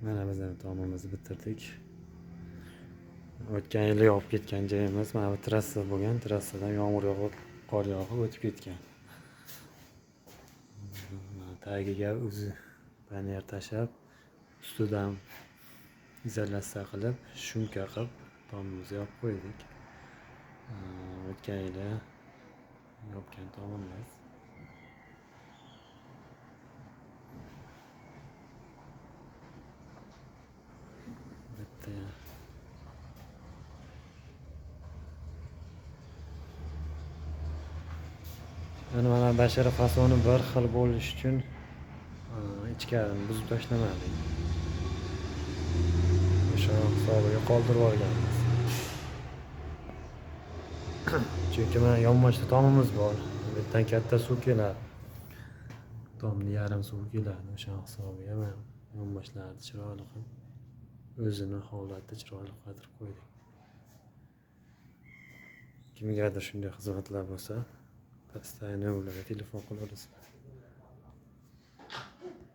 Mana bizning tomimizni bitirdik. O'tgan yili yopib ketgan joyimiz mana bu trassa bo'lgan. Trassadan yomg'ir yog'ib, qor yog'ib o'tib ketgan. Tagiga o'zi banner tashab, ustidan izolyatsiya qilib, shumka qilib tomimizni yopib qo'ydik. O'tgan yili yopgan tomimiz. Bitta mana bashara fasoni bir xil bo'lish uchun ichkarini buzib tashlamadik. O'sha hisobiga qoldirib olganmiz. Chunki mana yonboshda tomimiz bor. Bu yerdan katta suv keladi. Tomni yarim suv keladi. O'sha hisobiga mana yonboshlarni chiroyli qilib, o'zini holatda chiroyli qilib qo'ydik. Kimgadir shunday xizmatlar bo'lsa, pastdagi nomerlarga telefon qilaverasizlar.